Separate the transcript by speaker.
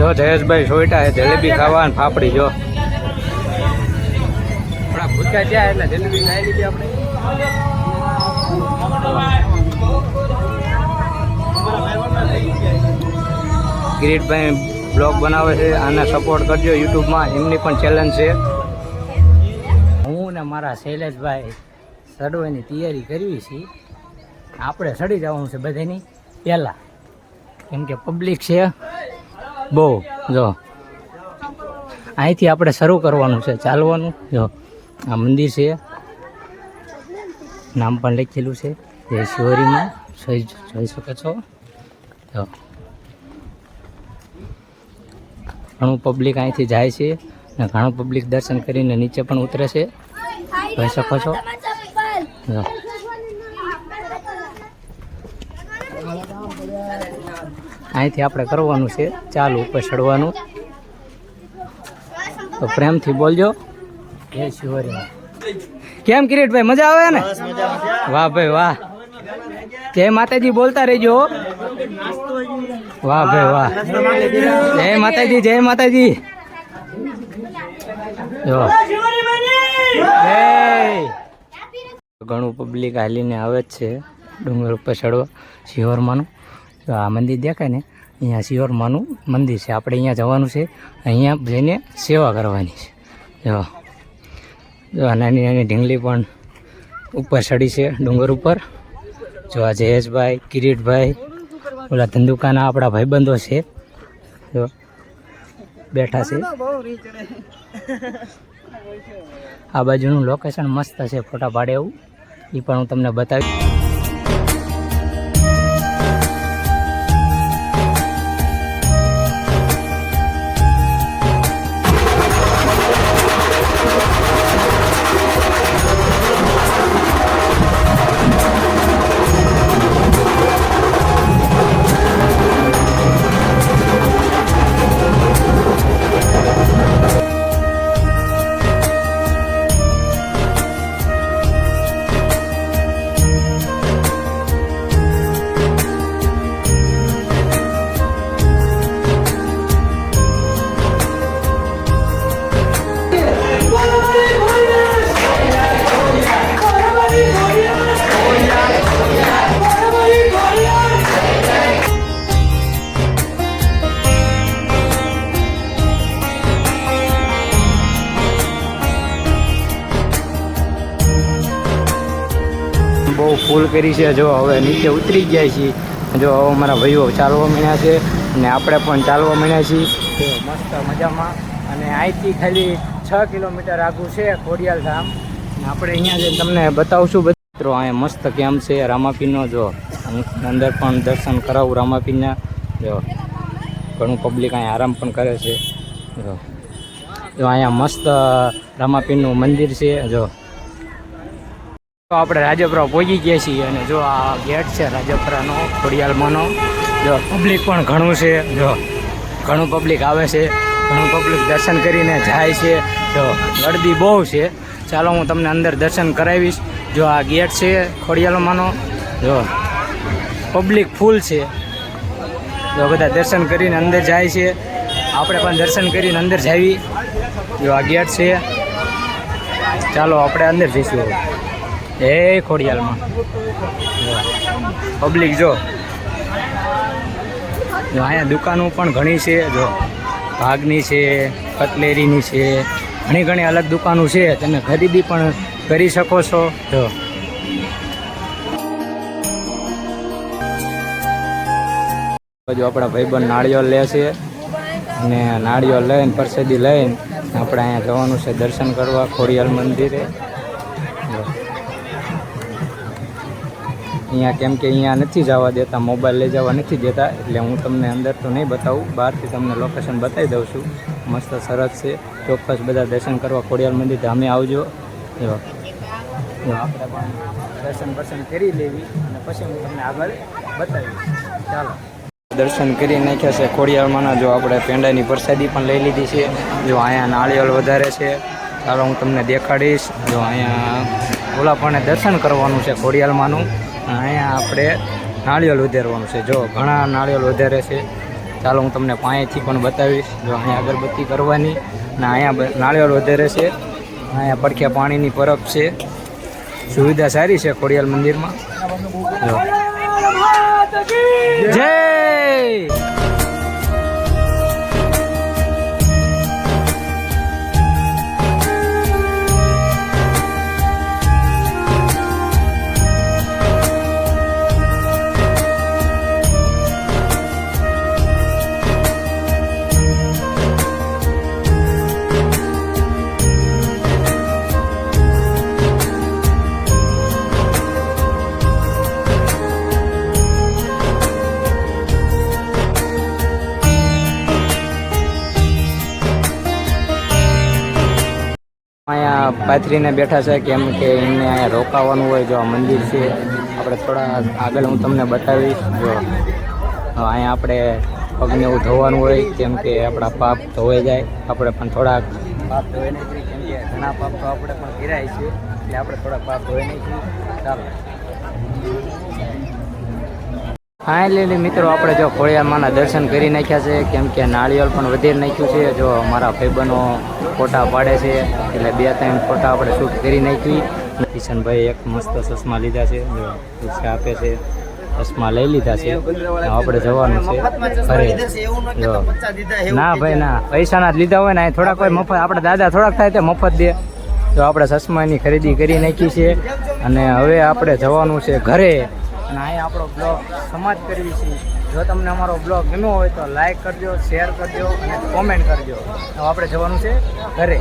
Speaker 1: જો જયેશભાઈ સોઈટા જલેબી ખાવા અને ફાફડી જો આપણા ભૂખ્યા જ્યાં એટલે જલેબી ખાઈ લીધી આપણે. કિરીટભાઈ બ્લોગ બનાવે છે, આને સપોર્ટ કરજો યુટ્યુબમાં, એમની પણ ચેલેન્જ છે. હું ને મારા શૈલેષભાઈ ચડવાની તૈયારી કરવી છે. આપણે ચડી જવાનું છે બધાની પહેલાં, કેમ કે પબ્લિક છે બહુ. જો અહીંથી આપણે શરૂ કરવાનું છે, ચાલવાનું. જો આ મંદિર છે, નામ પણ લખેલું છે જય શિવરીમાં, જોઈ શકો છો. જો ઘણું પબ્લિક અહીંથી જાય છે અને ઘણું પબ્લિક દર્શન કરીને નીચે પણ ઉતરે છે, જોઈ શકો છો. જો અહીંથી આપણે કરવાનું છે ચાલુ, ઉપર ચડવાનું. તો પ્રેમથી બોલજો જય શિવરી. કેમ કિરીટભાઈ, મજા આવે ને? વાહ ભાઈ વાહ. જય માતાજી બોલતા રહેજો. વાહ ભાઈ વાહ. જય માતાજી, જય માતાજી. જો ઘણું પબ્લિક હાલીને આવે જ છે ડુંગર ઉપર ચડવા શિહોરમાંનું. તો આ મંદિર દેખાય ને, અહીંયા શિહોરમાંનું મંદિર છે. આપણે અહીંયા જવાનું છે, અહીંયા જઈને સેવા કરવાની છે. જો નાની નાની ઢીંગલી પણ ઉપર ચડી છે ડુંગર ઉપર. જો આ જયેશભાઈ, કિરીટભાઈ, ઓલા ધંધુકાના આપણા ભાઈબંધો છે, જો બેઠા છે. આ બાજુનું લોકેશન મસ્ત છે, ફોટા પાડે એવું, એ પણ હું તમને બતાવી. બહુ ફૂલ કરી છે. જો હવે નીચે ઉતરી ગયા છીએ. જો હવે અમારા ભાઈઓ ચાલવા માંડ્યા છે અને આપણે પણ ચાલવા માંડ્યા છીએ. મસ્ત મજામાં. અને અહીંથી ખાલી 6 કિલોમીટર આગું છે ખોડિયાલ ધામ. આપણે અહીંયા જઈને તમને બતાવશું. મિત્રો અહીંયા મસ્ત કેમ્પ છે રામાપીરનો. જો હું અંદર પણ દર્શન કરાવું રામાપીરના. જો ઘણું પબ્લિક અહીંયા આરામ પણ કરે છે. જો અહીંયા મસ્ત રામાપીરનું મંદિર છે. જો આપણે રાજપરા પહોંચી ગયા છીએ અને જો આ ગેટ છે રાજપરાનો ખોડિયાલમાંનો. જો પબ્લિક પણ ઘણું છે, જો ઘણું પબ્લિક આવે છે, ઘણું પબ્લિક દર્શન કરીને જાય છે. જો ગળદી બહુ છે. ચાલો હું તમને અંદર દર્શન કરાવીશ. જો આ ગેટ છે ખોડિયાલમાંનો. જો પબ્લિક ફૂલ છે. જો બધા દર્શન કરીને અંદર જાય છે, આપણે પણ દર્શન કરીને અંદર જાવી. જો આ ગેટ છે. ચાલો આપણે અંદર જઈશું. એ ખોડિયાલમાં પબ્લિક જો અહીંયા દુકાનો પણ ઘણી છે. જો ભાગની છે, કટલેરીની છે, ઘણી અલગ દુકાનો છે. તમે ખરીદી પણ કરી શકો છો. જો આપણા ભાઈબંધ નાળિયેર લે છે અને નાળિયેર લઈને પ્રસાદી લઈને આપણે અહીંયા જવાનું છે દર્શન કરવા ખોડિયાલ મંદિરે. અહીંયા કેમ કે અહીંયા નથી જવા દેતા, મોબાઈલ લઈ જવા નથી દેતા, એટલે હું તમને અંદર તો નહીં બતાવું, બહારથી તમને લોકેશન બતાવી દઉં છું. મસ્ત સરસ છે. ચોક્કસ બધા દર્શન કરવા ખોડિયાલ મંદિર ધામે આવજો. જો આપણે પણ દર્શન કરી લેવી અને પછી હું તમને આગળ બતાવીશ. ચાલો દર્શન કરી નાખ્યા છે ખોડિયાલમાંના. જો આપણે પેંડાની પ્રસાદી પણ લઈ લીધી છે. જો અહીંયા નાળિયેર વધારે છે. ચાલો હું તમને દેખાડીશ. જો અહીંયા ઓલાપણે દર્શન કરવાનું છે ખોડિયાલમાંનું. અહીંયા આપણે નાળિયેર વધારવાનું છે. જો ઘણા નાળિયેર વધારે છે. ચાલો હું તમને પાસેથી પણ બતાવીશ. જો અહીંયા અગરબત્તી કરવાની ને અહીંયા નાળિયેર વધારે છે. અહીંયા પડખે પાણીની પરબ છે. સુવિધા સારી છે ખોડિયાલ મંદિરમાં. જો જય અહીંયા પાથરીને બેઠા છે કેમ કે એમને અહીંયા રોકાવાનું હોય. જો આ મંદિર છે આપણે થોડા આગળ હું તમને બતાવીશ. જો અહીંયા આપણે પગને એવું ધોવાનું હોય કેમ કે આપણા પાપ ધોવાઈ જાય. આપણે પણ થોડાક પાપ ધોઈ નાખીએ કેમ કે ઘણા પાપ તો આપણે પણ પીરાય છે એટલે આપણે થોડા પાપ ધોઈ નાખીએ. ચાલો ફાઇનલી મિત્રો આપણે જો ખોડિયારમાંના દર્શન કરી નાખ્યા છે કેમ કે નાળિયેર પણ વધારી નાખ્યું છે. જો મારા ભાઈબંધો ફોટા પાડે છે એટલે 2-3 ફોટા આપણે શૂટ કરી નાખી. કિશનભાઈ એક મસ્ત ચશ્મા લીધા છે. જો પૈસા આપે છે, ચશ્મા લઈ લીધા છે. આપણે જવાનું છે ઘરે. જો ના ભાઈ ના, પૈસાના જ લીધા હોય ને થોડાક કોઈ મફત આપણે દાદા થોડાક થાય તે મફત દે. તો આપણે ચશ્માની ખરીદી કરી નાખી છે અને હવે આપણે જવાનું છે ઘરે. અને અહીંયા આપણો બ્લોગ સમાપ્ત કરવી છે. જો તમને અમારો બ્લોગ ગમ્યો હોય તો લાઈક કરજો, શેર કરજો અને કોમેન્ટ કરજો. હવે આપણે જવાનું છે ઘરે.